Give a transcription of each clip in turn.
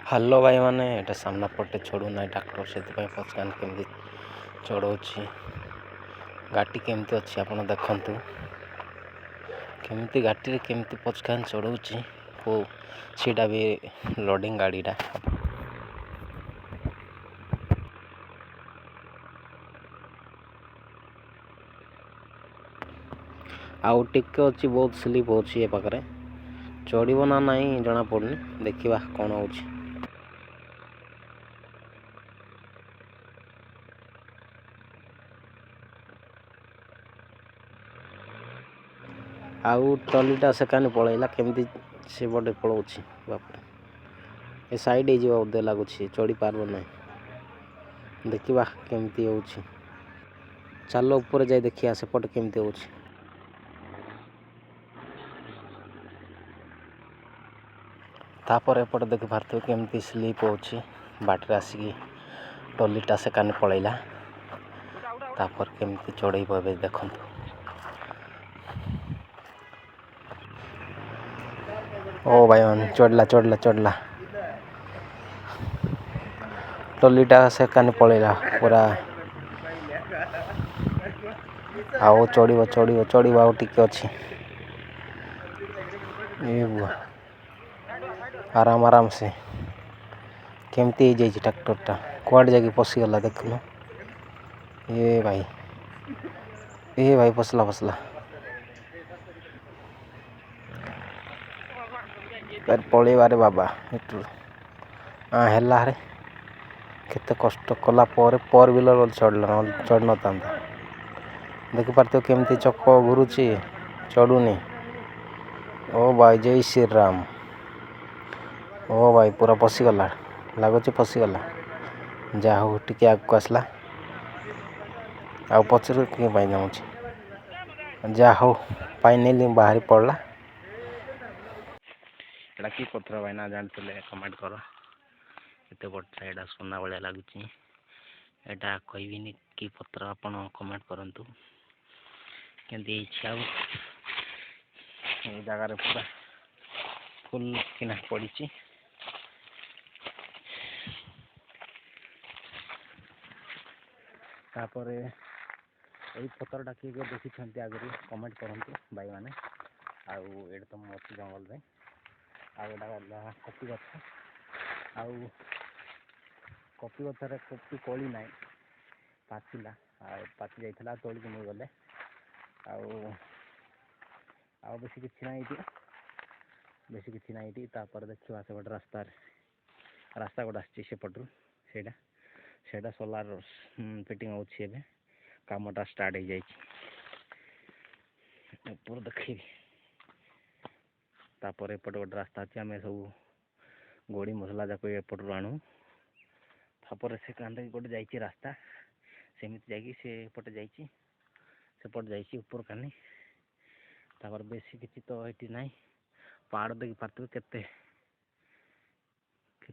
Hello ଭାଇ ମାନେ ଏଇଟା ସାମ୍ନା ପଟେ ଛଡ଼ୁନାହିଁ ଟ୍ରାକ୍ଟର, ସେଥିପାଇଁ ପଛକାନ କେମିତି ଚଢ଼ଉଛି, ଗାଡ଼ି କେମିତି ଅଛି ଆପଣ ଦେଖନ୍ତୁ, କେମିତି ଗାଡ଼ିରେ କେମିତି ପଛକାନ ଚଢ଼ଉଛି। ଓ ସେଇଟା ବି ଲୋଡ଼ିଂ ଗାଡ଼ିଟା। ଆଉ ଟିକେ ଅଛି, ବହୁତ ସ୍ଲିପ୍ ଅଛି ଏ ପାଖରେ, ଚଢ଼ିବ ନା ନାହିଁ ଜଣାପଡ଼ୁନି, ଦେଖିବା କ'ଣ ହେଉଛି। ଆଉ ଟଲିଟା ସେକାନି ପଳେଇଲା, କେମିତି ସେପଟେ ପଳାଉଛି ବାପରେ, ଏ ସାଇଡ଼୍ ହେଇଯିବ ବୋଧେ ଲାଗୁଛି, ଚଢ଼ି ପାରିବ ନାହିଁ। ଦେଖିବା କେମିତି ହେଉଛି, ଚାଲ ଉପରେ ଯାଇ ଦେଖିବା ସେପଟେ କେମିତି ହେଉଛି। ତାପରେ ଏପଟେ ଦେଖିପାରୁଥିବେ କେମିତି ସ୍ଲିପ୍ ହେଉଛି, ବାଟରେ ଆସିକି ଟଲିଟା ସେକାନି ପଳେଇଲା। ତାପରେ କେମିତି ଚଢ଼େଇବ ଏବେ ଦେଖନ୍ତୁ। ଓ ଭାଇମାନେ ଚଢ଼ିଲା ଟଲିଟା ସେକାନି ପଳେଇଲା ପୁରା। ଆଉ ଚଢ଼ିବ ଆଉ ଟିକେ ଅଛି। ଆରାମସେ କେମିତି ହେଇଯାଇଛି ଟ୍ରାକ୍ଟରଟା, କୁଆଡ଼େ ଯାଇକି ପଶିଗଲା ଦେଖୁନ। ଏ ଭାଇ ପଶିଲା ପଳେଇବାରେ ବାବା ଏଠୁ ହେଲାରେ, କେତେ କଷ୍ଟ କଲା ପରେ ଫୋର୍ ହ୍ୱିଲର୍ ଚଢ଼ି ନଥାନ୍ତା। ଦେଖିପାରୁଥିବ କେମିତି ଚକ ଘୁରୁଛି, ଚଢ଼ୁନି। ଓ ଭାଇ ଜୟ ଶ୍ରୀରାମ। ଓ ଭାଇ ପୁରା ପଶିଗଲା, ଲାଗୁଛି ପଶିଗଲା। ଯାହା ହଉ ଟିକେ ଆଗକୁ ଆସିଲା, ଆଉ ପଛରୁ କିଏ ପାଇଁ ଯାଉଛି। ଯାହା ହଉ ପାଇନେଲି, ବାହାରି ପଡ଼ିଲା। ଏଇଟା କି ପତ୍ର ଭାଇନା ଜାଣିଥିଲେ କମେଣ୍ଟ କର। ଏତେ ବଡ଼ଟା ଏଇଟା ସୁନା ଭଳିଆ ଲାଗୁଛି। ଏଇଟା କହିବିନି କି ପତ୍ର, ଆପଣ କମେଣ୍ଟ କରନ୍ତୁ କେମିତି ହେଇଛି। ଆଉ ଏଇ ଜାଗାରେ ପୁରା ଫୁଲ୍ କିନା ପଡ଼ିଛି। ତାପରେ ଏଇ ପତ୍ରଟା କିଏ ଦେଖିଛନ୍ତି ଆଗରୁ କମେଣ୍ଟ କରନ୍ତୁ ଭାଇମାନେ। ଆଉ ଏଇଟା ତ ମୁଁ ଅଛି ଜଙ୍ଗଲରେ, ଆଉ ଏଇଟା ଗଲା କପି ଗଛ। ଆଉ କପି ଗଛରେ କପି କୋଳି ନାହିଁ, ପାଚିଲା, ଆଉ ପାଚି ଯାଇଥିଲା, ତୋଳିକି ନେଇଗଲେ। ଆଉ ବେଶୀ କିଛି ନାହିଁ ଏଠି। ତାପରେ ଦେଖିବା ସେପଟେ ରାସ୍ତା ଗୋଟେ ଆସିଛି ସେପଟରୁ, ସେଇଟା ସୋଲାର ଫିଟିଂ ହେଉଛି ଏବେ, କାମଟା ଷ୍ଟାର୍ଟ ହେଇଯାଇଛି। ଉପରେ ଦେଖେଇବି। ତାପରେ ଏପଟେ ଗୋଟେ ରାସ୍ତା ଅଛି, ଆମେ ସବୁ ଗୋଡ଼ି ମସଲା ଯାକ ଏପଟରୁ ଆଣୁ। ତାପରେ ସେ କାନ୍ଦ ଗୋଟେ ଯାଇଛି ରାସ୍ତା, ସେମିତି ଯାଇକି ସେପଟେ ଯାଇଛି ଉପର କାନି। ତାପରେ ବେଶୀ କିଛି ତ ଏଠି ନାହିଁ, ପାହାଡ଼ ଦେଖି ପାରୁଥିବେ କେତେ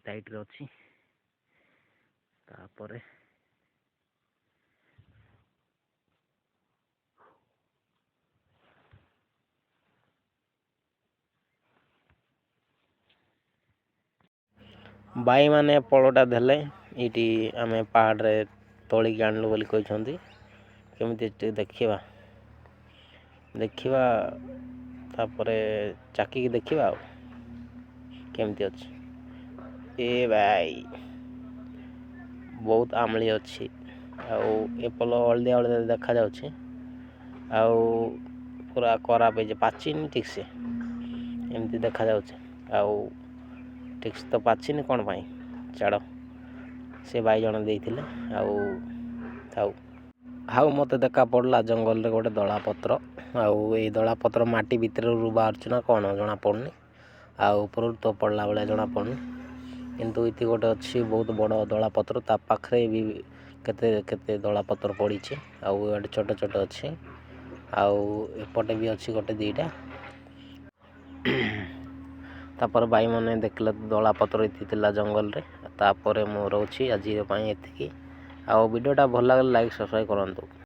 ହାଇଟ୍ରେ ଅଛି। ତାପରେ ଭାଇମାନେ ପଳଟା ଦେଲେ, ଏଇଠି ଆମେ ପାହାଡ଼ରେ ତୋଳିକି ଆଣିଲୁ ବୋଲି କହିଛନ୍ତି। କେମିତି ଟିକେ ଦେଖିବା ତାପରେ ଚାକିକି ଦେଖିବା ଆଉ କେମିତି ଅଛି। ଏ ଭାଇ ବହୁତ ଆମ୍ଳି ଅଛି, ଆଉ ଏପଲ ହଳଦିଆ ଦେଖାଯାଉଛି। ଆଉ ପୁରା ଖରାପ ହେଇଛି, ପାଚିନି ଠିକ୍ସେ, ଏମିତି ଦେଖାଯାଉଛି। ଆଉ ଠିକ୍ସେ ତ ପାଚିନି କ'ଣ ପାଇଁ, ଛାଡ଼, ସେ ଭାଇ ଜଣେ ଦେଇଥିଲେ। ଆଉ ମୋତେ ଦେଖା ପଡ଼ିଲା ଜଙ୍ଗଲରେ ଗୋଟେ ଧଳା ପତ୍ର। ଆଉ ଏଇ ଧଳା ପତ୍ର ମାଟି ଭିତରରୁ ବାହାରୁଛି ନା କ'ଣ ଜଣାପଡ଼ୁନି, ଆଉ ଉପରରୁ ତ ପଡ଼ିଲା ଭଳିଆ ଜଣାପଡ଼ୁନି। କିନ୍ତୁ ଏଠି ଗୋଟେ ଅଛି ବହୁତ ବଡ଼ ଧଳା ପତ୍ର, ତା ପାଖରେ ବି କେତେ ଧଳା ପତ୍ର ପଡ଼ିଛି। ଆଉ ଏଠି ଛୋଟ ଅଛି, ଆଉ ଏପଟେ ବି ଅଛି ଗୋଟେ ଦିଟା। ତାପରେ ଭାଇମାନେ ଦେଖିଲେ ଧଳା ପତ୍ର ଏଠି ଥିଲା ଜଙ୍ଗଲରେ। ତାପରେ ମୁଁ ରହୁଛି ଆଜି ପାଇଁ ଏତିକି। ଆଉ ଭିଡ଼ିଓଟା ଭଲ ଲାଗିଲେ ଲାଇକ୍ ସବସ୍କ୍ରାଇବ୍ କରନ୍ତୁ।